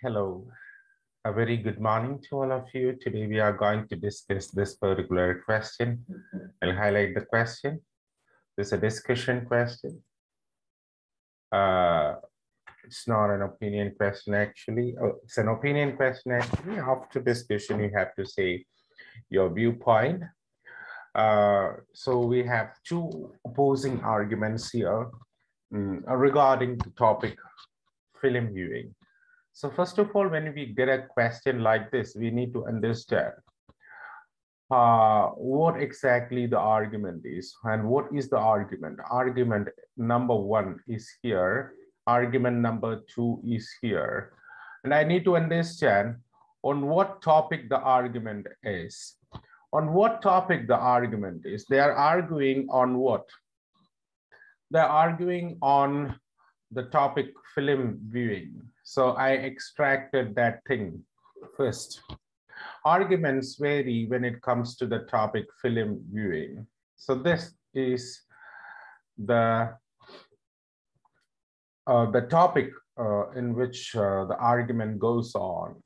Hello, a very good morning to all of you. Today we are going to discuss this particular question. I'll highlight the question. This is a discussion question. Uh, it's not an opinion question actually. Oh, it's an opinion question actually. After discussion, you have to say your viewpoint. So we have two opposing arguments here regarding the topic film viewing. So first of all, when we get a question like this, we need to understand what exactly the argument is. And what is the argument? Argument number one is here. Argument number two is here. And I need to understand on what topic the argument is. On what topic the argument is. They are arguing on what? They're arguing on the topic film viewing. So I extracted that thing first. Arguments vary when it comes to the topic film viewing. So this is the topic in which the argument goes on.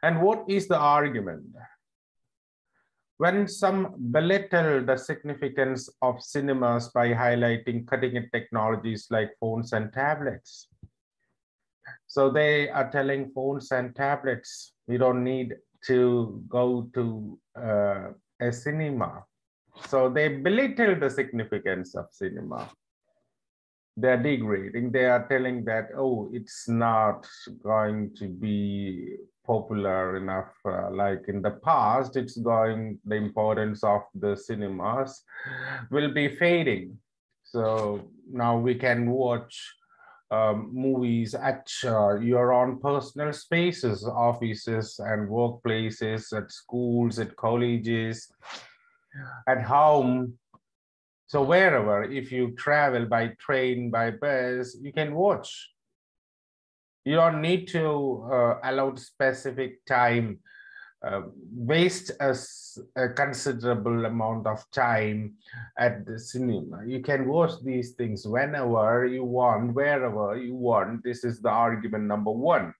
And what is the argument? When some belittle the significance of cinemas by highlighting cutting-edge technologies like phones and tablets. So they are telling phones and tablets, we don't need to go to a cinema. So they belittle the significance of cinema. They're degrading. They are telling that, oh, it's not going to be popular enough. Like in the past, the importance of the cinemas will be fading. So now we can watch movies at your own personal spaces, offices and workplaces, at schools, at colleges, at home. So wherever, if you travel by train, by bus, you can watch. You don't need to allot specific time, waste a considerable amount of time at the cinema. You can watch these things whenever you want, wherever you want. This is the argument number one.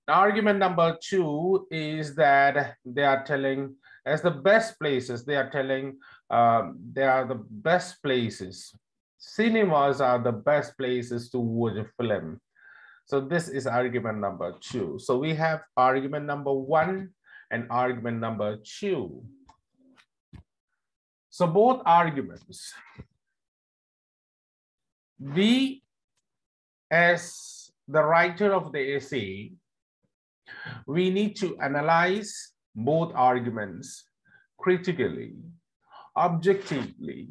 Argument number two is that they are telling as the best places, they are telling they are the best places. Cinemas are the best places to watch a film. So this is argument number two. So we have argument number one and argument number two. So both arguments, we as the writer of the essay, we need to analyze both arguments critically, objectively,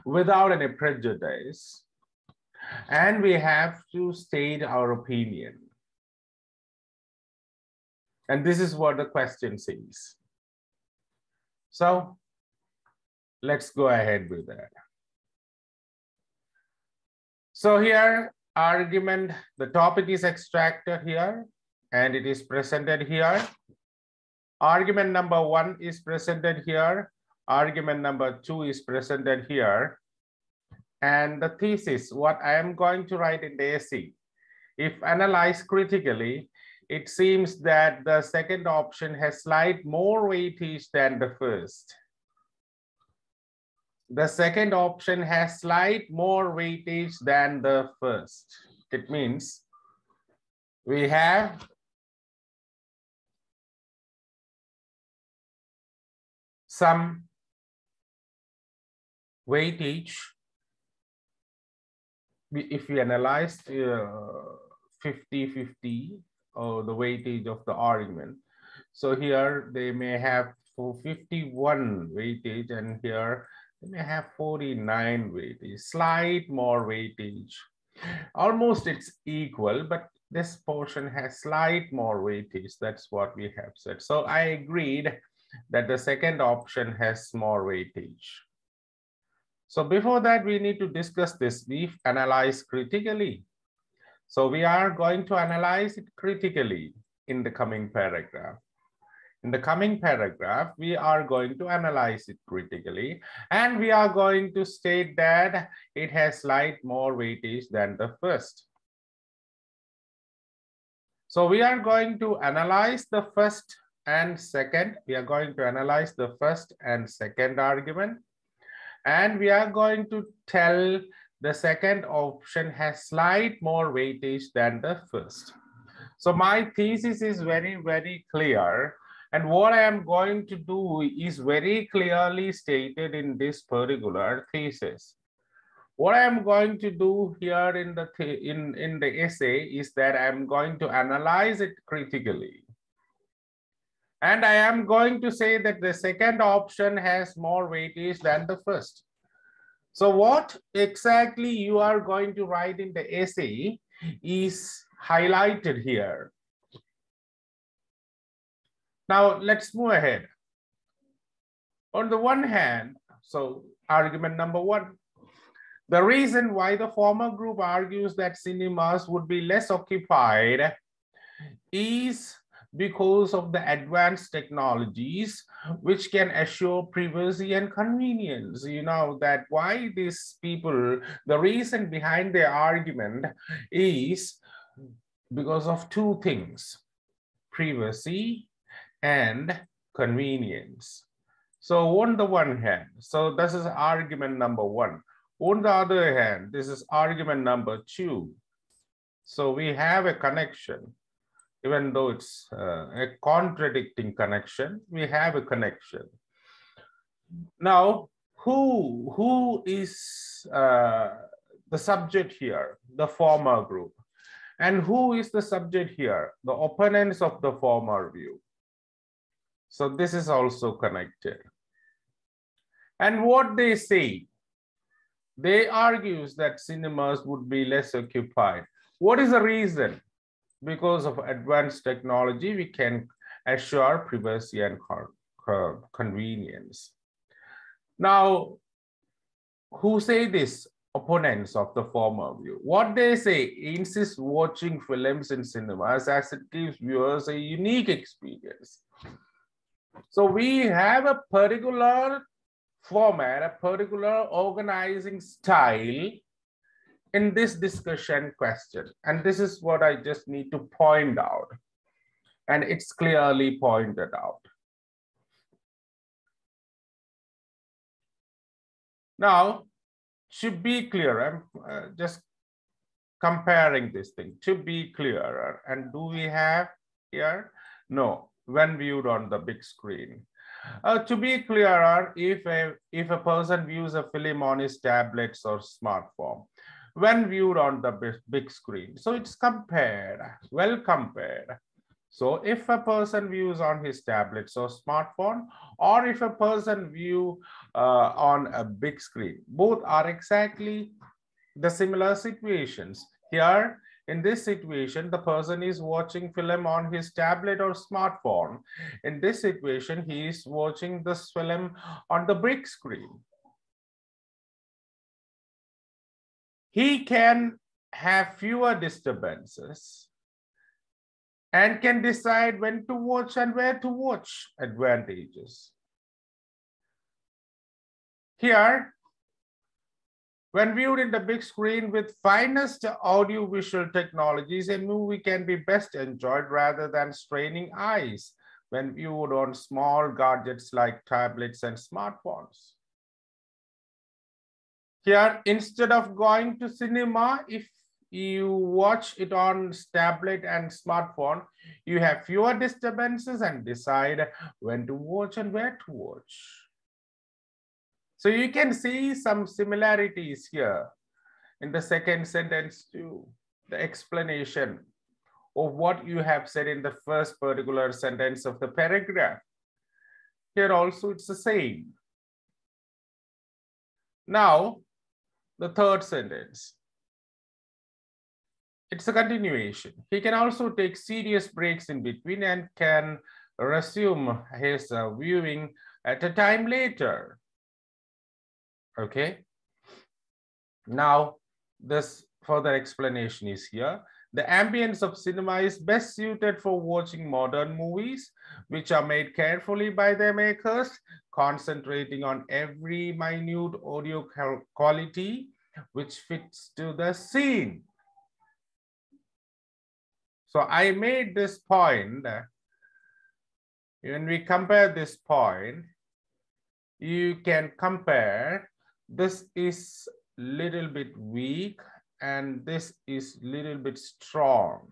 without any prejudice, and we have to state our opinion. And this is what the question says. So let's go ahead with that. So here, argument, the topic is extracted here and it is presented here. Argument number one is presented here. Argument number two is presented here. And the thesis, what I am going to write in the essay, if analyzed critically, it seems that the second option has slight more weightage than the first. The second option has slight more weightage than the first. It means we have some weightage. If we analyze 50-50 or the weightage of the argument, so here they may have 51 weightage and here they may have 49 weightage, slight more weightage. Almost it's equal, but this portion has slight more weightage. That's what we have said. So I agreed that the second option has more weightage. So before that, we need to discuss this. We analyze critically. So we are going to analyze it critically in the coming paragraph. In the coming paragraph, we are going to analyze it critically, and we are going to state that it has slight more weightage than the first. So we are going to analyze the first and second. We are going to analyze the first and second argument. And we are going to tell the second option has slight more weightage than the first. So my thesis is very, very clear. And what I am going to do is very clearly stated in this particular thesis. What I am going to do here in the essay is that I am going to analyze it critically. And I am going to say that the second option has more weightage than the first. So what exactly you are going to write in the essay is highlighted here. Now let's move ahead. On the one hand, so argument number one, the reason why the former group argues that cinemas would be less occupied is because of the advanced technologies which can assure privacy and convenience. You know that why these people, the reason behind their argument is because of two things, privacy and convenience. So on the one hand, so this is argument number one. On the other hand, this is argument number two. So we have a connection, even though it's a contradicting connection, we have a connection. Now, who is the subject here? The former group. And who is the subject here? The opponents of the former view. So this is also connected. And what they say, they argue that cinemas would be less occupied. What is the reason? Because of advanced technology, we can assure privacy and convenience. Now, who say this? Opponents of the former view. What they say, insist watching films in cinemas as it gives viewers a unique experience. So we have a particular format, a particular organizing style in this discussion question. And this is what I just need to point out. And it's clearly pointed out. Now, to be clear, I'm just comparing this thing. To be clearer, and do we have here? No, when viewed on the big screen. To be clearer, if a person views a film on his tablets or smartphone, when viewed on the big screen, so it's compared, well compared. So if a person views on his tablets or smartphone, or if a person view on a big screen, both are exactly the similar situations. Here, in this situation, the person is watching film on his tablet or smartphone. In this situation, he is watching this film on the big screen. He can have fewer disturbances and can decide when to watch and where to watch. Advantages. Here, when viewed in the big screen with finest audiovisual technologies, a movie can be best enjoyed rather than straining eyes when viewed on small gadgets like tablets and smartphones. Here, instead of going to cinema, if you watch it on tablet and smartphone, you have fewer disturbances and decide when to watch and where to watch. So you can see some similarities here in the second sentence too, the explanation of what you have said in the first particular sentence of the paragraph. Here also it's the same. Now, the third sentence. It's a continuation. He can also take serious breaks in between and can resume his viewing at a time later. Okay. Now, this further explanation is here. The ambience of cinema is best suited for watching modern movies, which are made carefully by their makers, concentrating on every minute audio quality which fits to the scene. So I made this point. When we compare this point, you can compare this is little bit weak and this is little bit strong.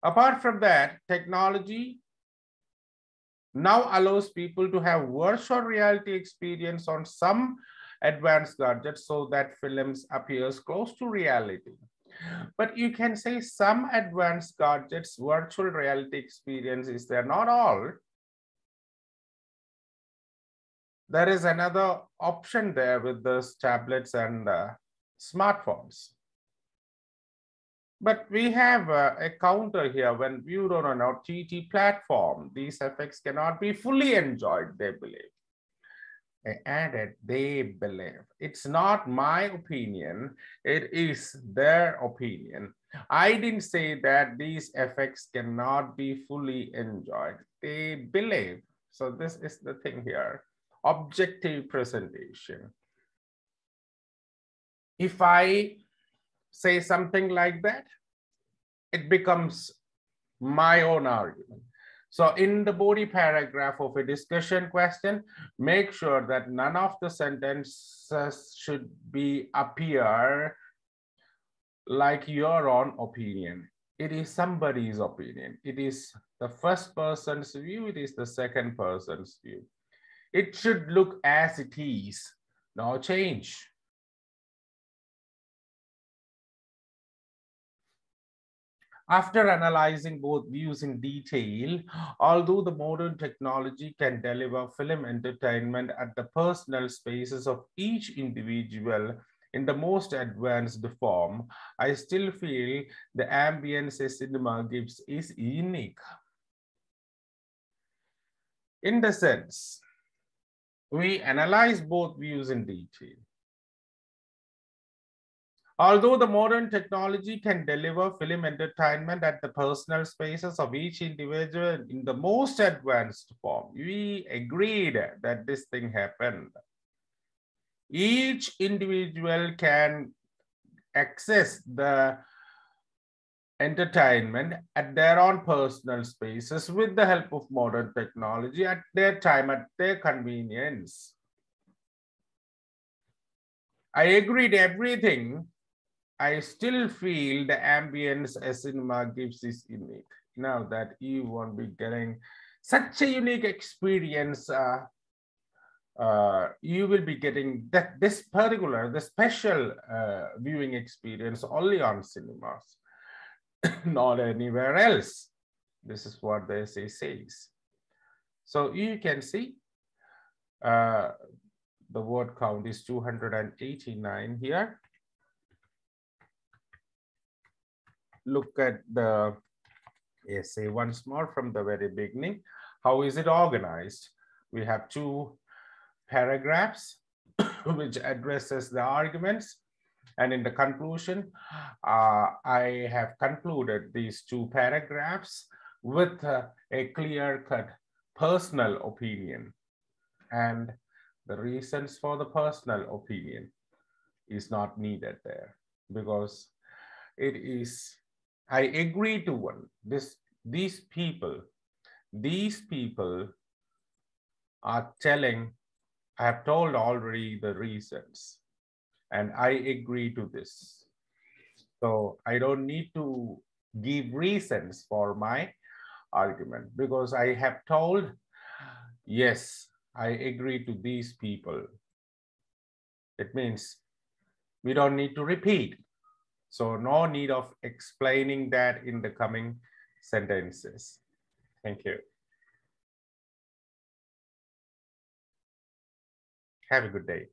Apart from that, technology now allows people to have virtual reality experience on some advanced gadgets so that films appears close to reality. But you can say some advanced gadgets, virtual reality experiences, they're not all. There is another option there with those tablets and smartphones. But we have a counter here when viewed on an OTT platform. These effects cannot be fully enjoyed, they believe. I added, they believe. It's not my opinion, it is their opinion. I didn't say that these effects cannot be fully enjoyed. They believe. So this is the thing here. Objective presentation. If I say something like that, it becomes my own argument. So in the body paragraph of a discussion question, make sure that none of the sentences should be appear like your own opinion. It is somebody's opinion. It is the first person's view. It is the second person's view. It should look as it is, no change. After analyzing both views in detail, although the modern technology can deliver film entertainment at the personal spaces of each individual in the most advanced form, I still feel the ambience a cinema gives is unique. In the sense, we analyze both views in detail. Although the modern technology can deliver film entertainment at the personal spaces of each individual in the most advanced form, we agreed that this thing happened. Each individual can access the entertainment at their own personal spaces with the help of modern technology at their time, at their convenience. I agreed everything. I still feel the ambience a cinema gives is unique. Now that you won't be getting such a unique experience, you will be getting this particular, the special viewing experience only on cinemas, not anywhere else. This is what the essay says. So you can see the word count is 289 here. Look at the essay once more from the very beginning. How is it organized? We have two paragraphs which addresses the arguments, and in the conclusion, I have concluded these two paragraphs with a clear-cut personal opinion, and the reasons for the personal opinion is not needed there because it is. I agree to one. These people are telling, I have told already the reasons, and I agree to this. So I don't need to give reasons for my argument because I have told, yes, I agree to these people. It means we don't need to repeat. So no need of explaining that in the coming sentences. Thank you. Have a good day.